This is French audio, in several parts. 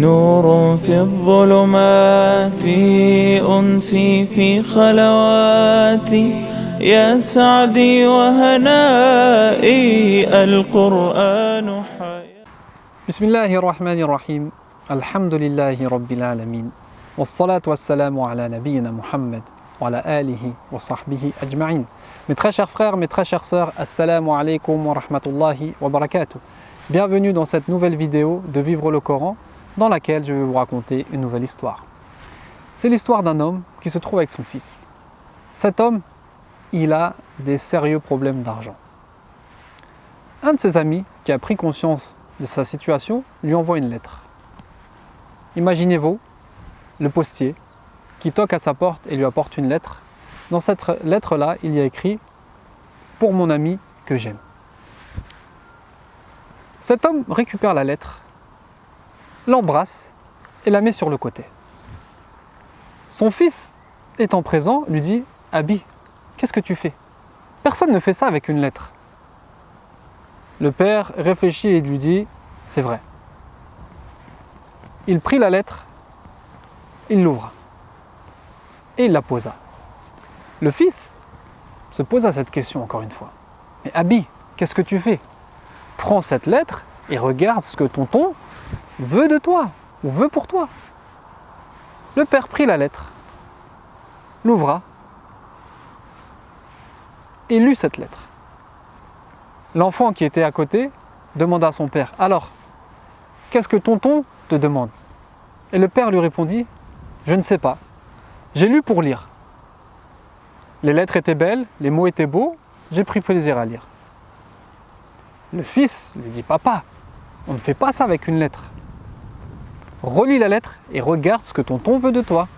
نور في الظلمات أنسي في خلواتي يا سعدي وهنائي القرآن حياتي. بسم الله الرحمن الرحيم. الحمد لله رب العالمين والصلاة والسلام على نبينا Muhammad وعلى آله وصحبه أجمعين. Mes très chers frères, mes très chères sœurs, Assalamu alaikum wa rahmatullahi wa barakatuh. Bienvenue dans cette nouvelle vidéo de Vivre le Coran, dans laquelle je vais vous raconter une nouvelle histoire. C'est l'histoire d'un homme qui se trouve avec son fils. Cet homme, il a des sérieux problèmes d'argent. Un de ses amis, qui a pris conscience de sa situation, lui envoie une lettre. Imaginez-vous le postier qui toque à sa porte et lui apporte une lettre. Dans cette lettre-là, il y a écrit « Pour mon ami que j'aime ». Cet homme récupère la lettre, l'embrasse et la met sur le côté. Son fils, étant présent, lui dit « Abi, qu'est-ce que tu fais? Personne ne fait ça avec une lettre. » Le père réfléchit et lui dit « C'est vrai. » Il prit la lettre, il l'ouvra et il la posa. Le fils se posa cette question encore une fois. « Mais Abi, qu'est-ce que tu fais? Prends cette lettre et regarde ce que tonton veut de toi ou veut pour toi. » Le père prit la lettre, l'ouvra et lut cette lettre. L'enfant qui était à côté demanda à son père « Alors, qu'est-ce que tonton te demande ?» Et le père lui répondit « Je ne sais pas, j'ai lu pour lire. Les lettres étaient belles, les mots étaient beaux, j'ai pris plaisir à lire. » Le fils lui dit « Papa, on ne fait pas ça avec une lettre. Relis la lettre et regarde ce que tonton veut de toi. »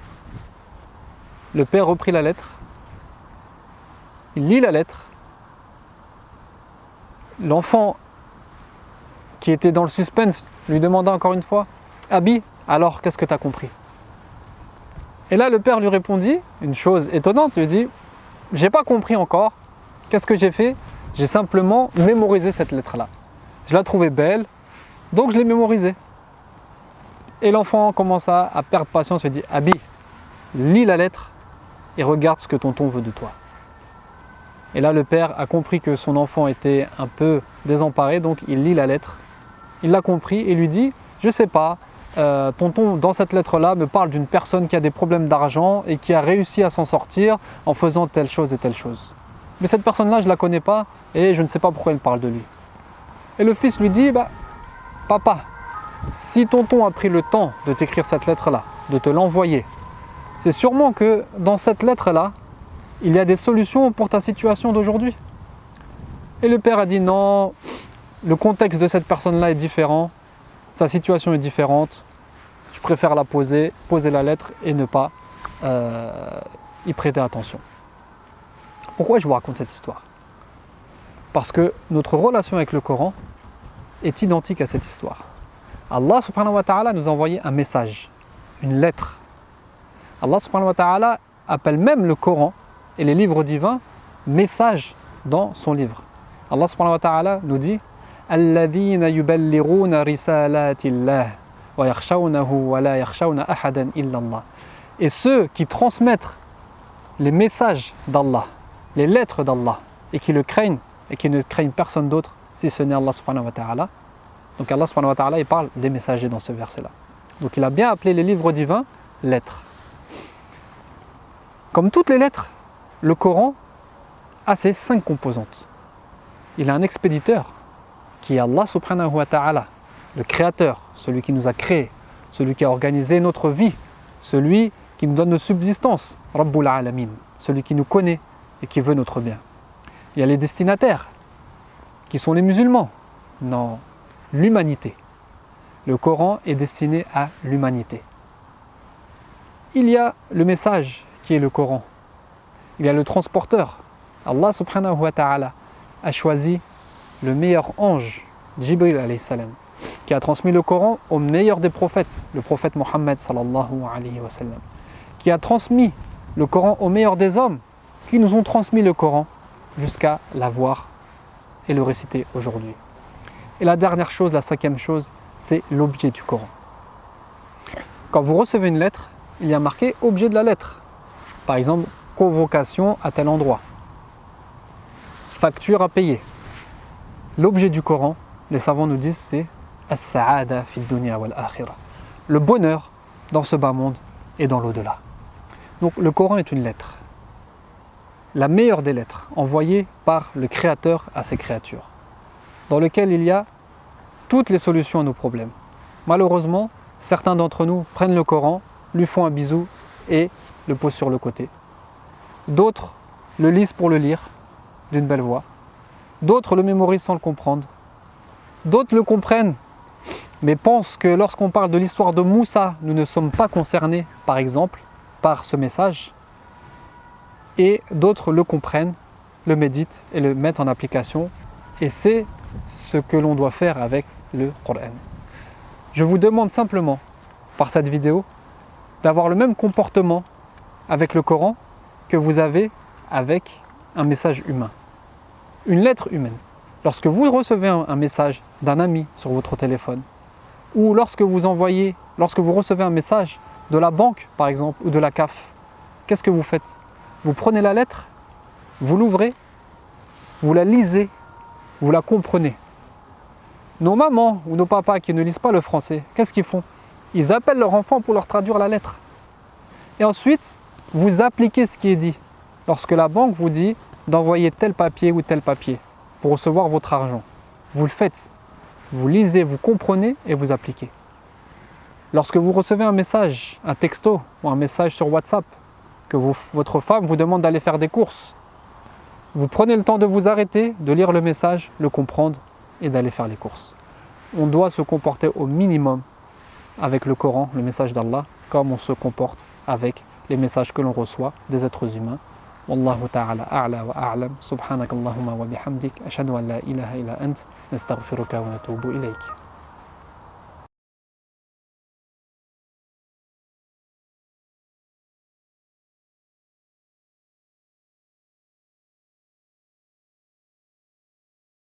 Le père reprit la lettre, il lit la lettre. L'enfant qui était dans le suspense lui demanda encore une fois « Abi, alors qu'est-ce que tu as compris ?» Et là le père lui répondit une chose étonnante, il lui dit « J'ai pas compris encore, qu'est-ce que j'ai fait? J'ai simplement mémorisé cette lettre-là. Je la trouvais belle, donc je l'ai mémorisée. » Et l'enfant commença à perdre patience et dit « Abi, lis la lettre et regarde ce que tonton veut de toi. » Et là le père a compris que son enfant était un peu désemparé, donc il lit la lettre. Il l'a compris et lui dit « Je sais pas, tonton dans cette lettre-là me parle d'une personne qui a des problèmes d'argent et qui a réussi à s'en sortir en faisant telle chose et telle chose. Mais cette personne-là je ne la connais pas et je ne sais pas pourquoi elle parle de lui. » Et le fils lui dit « Papa, si tonton a pris le temps de t'écrire cette lettre-là, de te l'envoyer, c'est sûrement que dans cette lettre-là, il y a des solutions pour ta situation d'aujourd'hui. » Et le père a dit « Non, le contexte de cette personne-là est différent, sa situation est différente, je préfère la poser la lettre et ne pas y prêter attention. » Pourquoi je vous raconte cette histoire? Parce que notre relation avec le Coran est identique à cette histoire. Allah subhanahu wa ta'ala nous a envoyé un message, une lettre. Allah subhanahu wa ta'ala appelle même le Coran et les livres divins messages dans son livre. Allah subhanahu wa ta'ala nous dit الذين يبلغون رسالات الله ويخشونه ولا يخشون أحدا إلا الله. Et ceux qui transmettent les messages d'Allah, les lettres d'Allah, et qui le craignent et qui ne craignent personne d'autre si ce n'est Allah subhanahu wa ta'ala. Donc Allah subhanahu wa ta'ala il parle des messagers dans ce verset là. Donc il a bien appelé les livres divins lettres. Comme toutes les lettres, le Coran a ses 5 composantes. Il a un expéditeur qui est Allah subhanahu wa ta'ala, le créateur, celui qui nous a créés, celui qui a organisé notre vie, celui qui nous donne notre subsistance, Rabbul Alamin, celui qui nous connaît et qui veut notre bien. Il y a les destinataires, qui sont les musulmans. Non, l'humanité. Le Coran est destiné à l'humanité. Il y a le message qui est le Coran. Il y a le transporteur. Allah subhanahu wa ta'ala a choisi le meilleur ange, Jibril alayhi salam, qui a transmis le Coran au meilleur des prophètes, le prophète Mohammed sallallahu alayhi wa sallam, qui a transmis le Coran au meilleur des hommes, qui nous ont transmis le Coran jusqu'à l'avoir et le réciter aujourd'hui. Et la dernière chose, la 5e chose, c'est l'objet du Coran. Quand vous recevez une lettre, il y a marqué objet de la lettre. Par exemple, convocation à tel endroit. Facture à payer. L'objet du Coran, les savants nous disent, c'est as-sa'ada fi dunya wal akhirah. Le bonheur dans ce bas monde et dans l'au-delà. Donc le Coran est une lettre. La meilleure des lettres, envoyée par le Créateur à ses créatures, dans lequel il y a toutes les solutions à nos problèmes. Malheureusement, certains d'entre nous prennent le Coran, lui font un bisou et le posent sur le côté. D'autres le lisent pour le lire d'une belle voix. D'autres le mémorisent sans le comprendre. D'autres le comprennent, mais pensent que lorsqu'on parle de l'histoire de Moussa, nous ne sommes pas concernés, par exemple, par ce message. Et d'autres le comprennent, le méditent et le mettent en application. Et c'est ce que l'on doit faire avec le Coran. Je vous demande simplement, par cette vidéo, d'avoir le même comportement avec le Coran que vous avez avec un message humain. Une lettre humaine. Lorsque vous recevez un message d'un ami sur votre téléphone, ou lorsque vous recevez un message de la banque, par exemple, ou de la CAF, qu'est-ce que vous faites? Vous prenez la lettre, vous l'ouvrez, vous la lisez, vous la comprenez. Nos mamans ou nos papas qui ne lisent pas le français, qu'est-ce qu'ils font? Ils appellent leur enfant pour leur traduire la lettre. Et ensuite, vous appliquez ce qui est dit. Lorsque la banque vous dit d'envoyer tel papier ou tel papier pour recevoir votre argent, vous le faites. Vous lisez, vous comprenez et vous appliquez. Lorsque vous recevez un message, un texto ou un message sur WhatsApp, que votre femme vous demande d'aller faire des courses, vous prenez le temps de vous arrêter, de lire le message, le comprendre et d'aller faire les courses. On doit se comporter au minimum avec le Coran, le message d'Allah, comme on se comporte avec les messages que l'on reçoit des êtres humains. Wallahu ta'ala a'la wa a'lam. Subhanakallahumma wa bihamdik. Ashhadu an la ilaha illa ant. Nastaghfiruka wa natubu ilayk.